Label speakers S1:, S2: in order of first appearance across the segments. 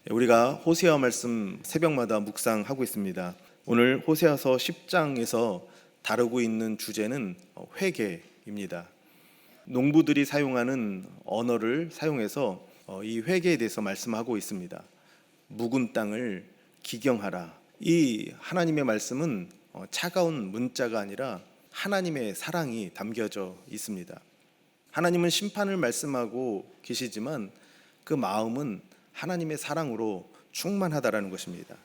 S1: 우리가 호세아 말씀 새벽마다 묵상하고 있습니다. 오늘 호세아서 10장에서 다루고 있는 주제는 회개입니다. 농부들이 사용하는 언어를 사용해서 이 회개에 대해서 말씀하고 있습니다. 묵은 땅을 기경하라. 이 하나님의 말씀은 차가운 문자가 아니라 하나님의 사랑이 담겨져 있습니다. 하나님은 심판을 말씀하고 계시지만 그 마음은 하나님의 사랑으로 충만하다라는 것입니다.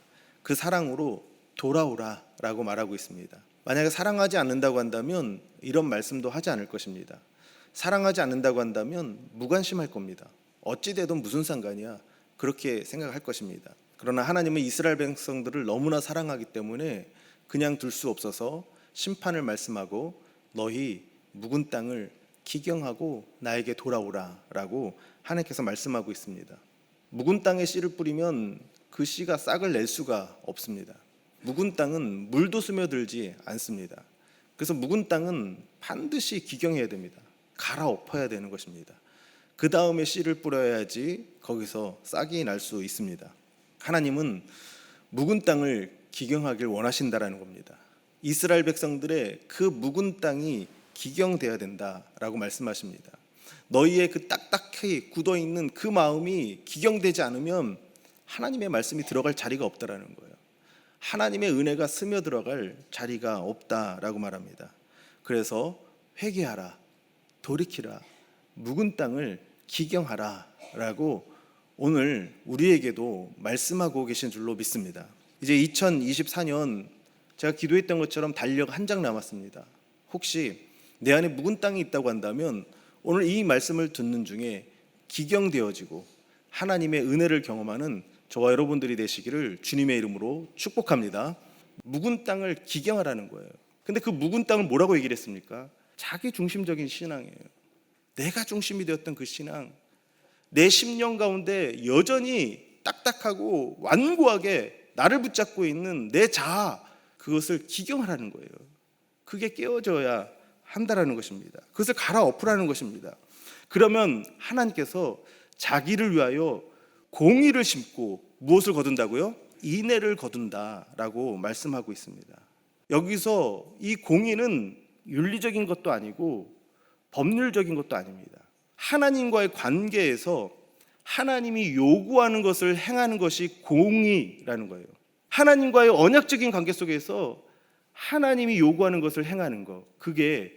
S1: 그 사랑으로 돌아오라라고 말하고 있습니다. 만약에 사랑하지 않는다고 한다면 이런 말씀도 하지 않을 것입니다. 사랑하지 않는다고 한다면 무관심할 겁니다. 어찌되든 무슨 상관이야, 그렇게 생각할 것입니다. 그러나 하나님은 이스라엘 백성들을 너무나 사랑하기 때문에 그냥 둘 수 없어서 심판을 말씀하고 너희 묵은 땅을 기경하고 나에게 돌아오라라고 하나님께서 말씀하고 있습니다. 묵은 땅에 씨를 뿌리면 그 씨가 싹을 낼 수가 없습니다. 묵은 땅은 물도 스며들지 않습니다. 그래서 묵은 땅은 반드시 기경해야 됩니다. 갈아엎어야 되는 것입니다. 그 다음에 씨를 뿌려야지 거기서 싹이 날 수 있습니다. 하나님은 묵은 땅을 기경하길 원하신다라는 겁니다. 이스라엘 백성들의 그 묵은 땅이 기경돼야 된다라고 말씀하십니다. 너희의 그 딱딱히 굳어있는 그 마음이 기경되지 않으면 하나님의 말씀이 들어갈 자리가 없다라는 거예요. 하나님의 은혜가 스며들어갈 자리가 없다라고 말합니다. 그래서 회개하라, 돌이키라, 묵은 땅을 기경하라 라고 오늘 우리에게도 말씀하고 계신 줄로 믿습니다. 이제 2024년 제가 기도했던 것처럼 달력 한 장 남았습니다. 혹시 내 안에 묵은 땅이 있다고 한다면 오늘 이 말씀을 듣는 중에 기경되어지고 하나님의 은혜를 경험하는 저와 여러분들이 되시기를 주님의 이름으로 축복합니다. 묵은 땅을 기경하라는 거예요. 근데 그 묵은 땅을 뭐라고 얘기를 했습니까? 자기 중심적인 신앙이에요. 내가 중심이 되었던 그 신앙, 내 심령 가운데 여전히 딱딱하고 완고하게 나를 붙잡고 있는 내 자아, 그것을 기경하라는 거예요. 그게 깨어져야 한다라는 것입니다. 그것을 갈아엎으라는 것입니다. 그러면 하나님께서 자기를 위하여 공의를 심고 무엇을 거둔다고요? 인애를 거둔다라고 말씀하고 있습니다. 여기서 이 공의는 윤리적인 것도 아니고 법률적인 것도 아닙니다. 하나님과의 관계에서 하나님이 요구하는 것을 행하는 것이 공의라는 거예요. 하나님과의 언약적인 관계 속에서 하나님이 요구하는 것을 행하는 것, 그게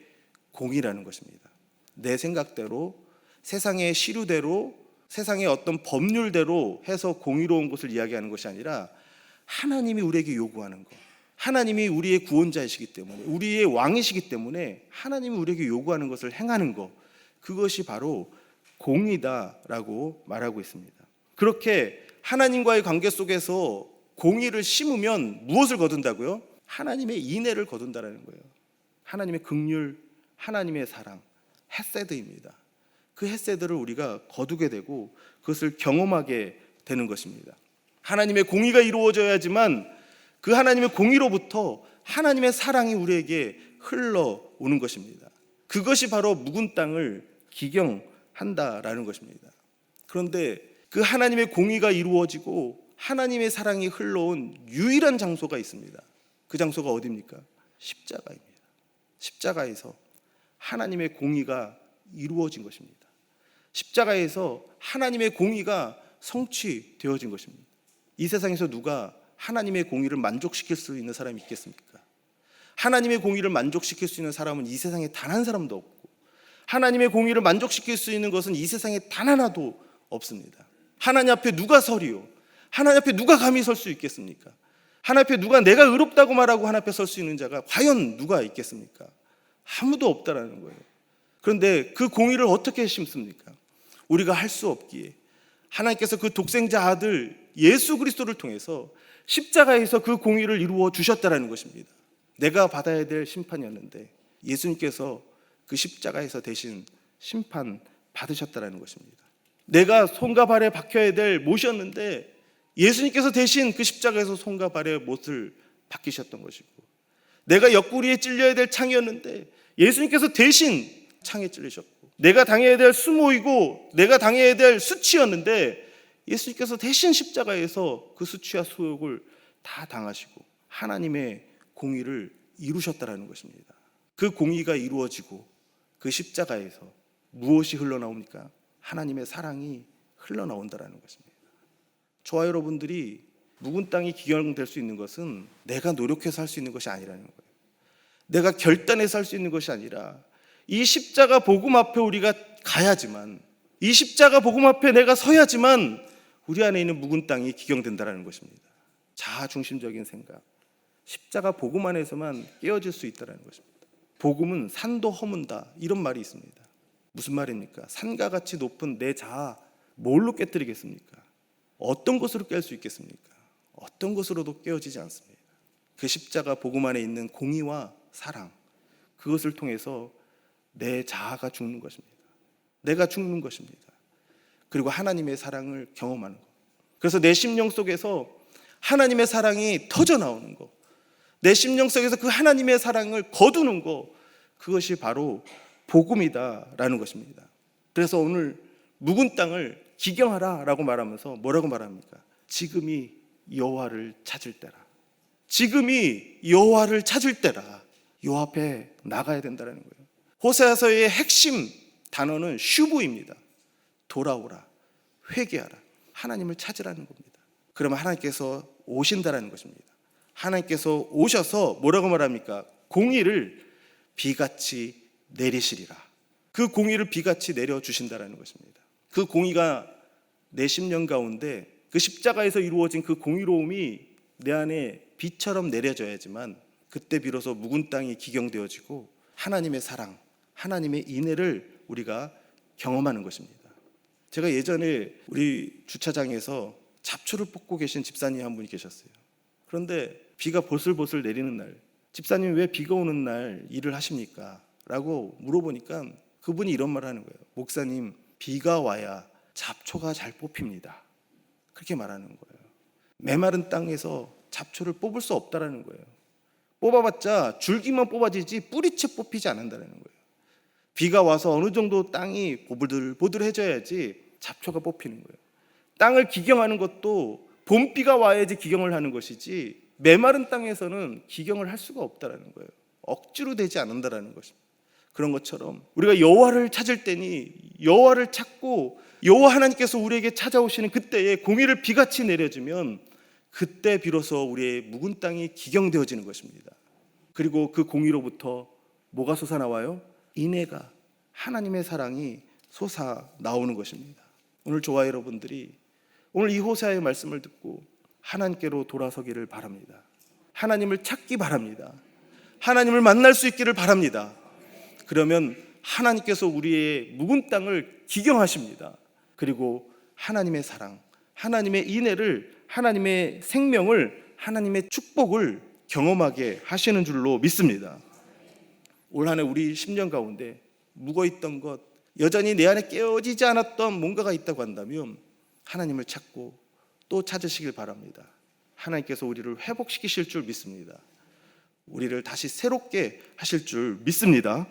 S1: 공의라는 것입니다. 내 생각대로, 세상의 시류대로, 세상의 어떤 법률대로 해서 공의로운 것을 이야기하는 것이 아니라 하나님이 우리에게 요구하는 것, 하나님이 우리의 구원자이시기 때문에, 우리의 왕이시기 때문에 하나님이 우리에게 요구하는 것을 행하는 것, 그것이 바로 공의다라고 말하고 있습니다. 그렇게 하나님과의 관계 속에서 공의를 심으면 무엇을 거둔다고요? 하나님의 인애를 거둔다라는 거예요. 하나님의 긍휼, 하나님의 사랑, 헤세드입니다. 그 헤세드를 우리가 거두게 되고 그것을 경험하게 되는 것입니다. 하나님의 공의가 이루어져야지만 그 하나님의 공의로부터 하나님의 사랑이 우리에게 흘러오는 것입니다. 그것이 바로 묵은 땅을 기경한다라는 것입니다. 그런데 그 하나님의 공의가 이루어지고 하나님의 사랑이 흘러온 유일한 장소가 있습니다. 그 장소가 어디입니까? 십자가입니다. 십자가에서 하나님의 공의가 이루어진 것입니다. 십자가에서 하나님의 공의가 성취되어진 것입니다. 이 세상에서 누가 하나님의 공의를 만족시킬 수 있는 사람이 있겠습니까? 하나님의 공의를 만족시킬 수 있는 사람은 이 세상에 단 한 사람도 없고, 하나님의 공의를 만족시킬 수 있는 것은 이 세상에 단 하나도 없습니다. 하나님 앞에 누가 서리요? 하나님 앞에 누가 감히 설 수 있겠습니까? 하나님 앞에 누가 내가 의롭다고 말하고 하나님 앞에 설 수 있는 자가 과연 누가 있겠습니까? 아무도 없다라는 거예요. 그런데 그 공의를 어떻게 심습니까? 우리가 할 수 없기에 하나님께서 그 독생자 아들 예수 그리스도를 통해서 십자가에서 그 공의를 이루어 주셨다라는 것입니다. 내가 받아야 될 심판이었는데 예수님께서 그 십자가에서 대신 심판 받으셨다라는 것입니다. 내가 손과 발에 박혀야 될 못이었는데 예수님께서 대신 그 십자가에서 손과 발의 못을 박히셨던 것이고, 내가 옆구리에 찔려야 될 창이었는데 예수님께서 대신 창에 찔리셨고, 내가 당해야 될 수모이고 내가 당해야 될 수치였는데 예수님께서 대신 십자가에서 그 수치와 수욕을 다 당하시고 하나님의 공의를 이루셨다라는 것입니다. 그 공의가 이루어지고 그 십자가에서 무엇이 흘러나옵니까? 하나님의 사랑이 흘러나온다라는 것입니다. 저와 여러분들이 묵은 땅이 기경될 수 있는 것은 내가 노력해서 할 수 있는 것이 아니라는 거예요. 내가 결단해서 할 수 있는 것이 아니라 이 십자가 복음 앞에 우리가 가야지만, 이 십자가 복음 앞에 내가 서야지만 우리 안에 있는 묵은 땅이 기경된다는 것입니다. 자아 중심적인 생각, 십자가 복음 안에서만 깨어질 수 있다는 것입니다. 복음은 산도 허문다, 이런 말이 있습니다. 무슨 말입니까? 산과 같이 높은 내 자아 뭘로 깨뜨리겠습니까? 어떤 것으로 깰 수 있겠습니까? 어떤 것으로도 깨어지지 않습니다. 그 십자가 복음 안에 있는 공의와 사랑, 그것을 통해서 내 자아가 죽는 것입니다. 내가 죽는 것입니다. 그리고 하나님의 사랑을 경험하는 것. 그래서 내 심령 속에서 하나님의 사랑이 터져 나오는 것, 내 심령 속에서 그 하나님의 사랑을 거두는 것, 그것이 바로 복음이다라는 것입니다. 그래서 오늘 묵은 땅을 기경하라라고 말하면서 뭐라고 말합니까? 지금이 여호와를 찾을 때라. 지금이 여호와를 찾을 때라. 요 앞에 나가야 된다는 거예요. 호세아서의 핵심 단어는 슈브입니다. 돌아오라, 회개하라, 하나님을 찾으라는 겁니다. 그러면 하나님께서 오신다라는 것입니다. 하나님께서 오셔서 뭐라고 말합니까? 공의를 비같이 내리시리라. 그 공의를 비같이 내려주신다라는 것입니다. 그 공의가 내 심령 가운데, 그 십자가에서 이루어진 그 공의로움이 내 안에 비처럼 내려져야지만 그때 비로소 묵은 땅이 기경되어지고 하나님의 사랑, 하나님의 인애를 우리가 경험하는 것입니다. 제가 예전에 우리 주차장에서 잡초를 뽑고 계신 집사님 한 분이 계셨어요. 그런데 비가 보슬보슬 내리는 날, 집사님 왜 비가 오는 날 일을 하십니까? 라고 물어보니까 그분이 이런 말을 하는 거예요. 목사님, 비가 와야 잡초가 잘 뽑힙니다. 그렇게 말하는 거예요. 메마른 땅에서 잡초를 뽑을 수 없다라는 거예요. 뽑아봤자 줄기만 뽑아지지 뿌리채 뽑히지 않는다는 거예요. 비가 와서 어느 정도 땅이 보들보들해져야지 잡초가 뽑히는 거예요. 땅을 기경하는 것도 봄비가 와야지 기경을 하는 것이지 메마른 땅에서는 기경을 할 수가 없다라는 거예요. 억지로 되지 않는다라는 것입니다. 그런 것처럼 우리가 여호와를 찾을 때니 여호와를 찾고 여호와 하나님께서 우리에게 찾아오시는 그때에 공의를 비같이 내려주면 그때 비로소 우리의 묵은 땅이 기경되어지는 것입니다. 그리고 그 공의로부터 뭐가 솟아나와요? 인애가, 하나님의 사랑이 솟아나오는 것입니다. 오늘 저와 여러분들이 오늘 이 호세아의 말씀을 듣고 하나님께로 돌아서기를 바랍니다. 하나님을 찾기 바랍니다. 하나님을 만날 수 있기를 바랍니다. 그러면 하나님께서 우리의 묵은 땅을 기경하십니다. 그리고 하나님의 사랑, 하나님의 인애를, 하나님의 생명을, 하나님의 축복을 경험하게 하시는 줄로 믿습니다. 올 한 해 우리 심령 가운데 묵어있던 것, 여전히 내 안에 깨어지지 않았던 뭔가가 있다고 한다면 하나님을 찾고 또 찾으시길 바랍니다. 하나님께서 우리를 회복시키실 줄 믿습니다. 우리를 다시 새롭게 하실 줄 믿습니다.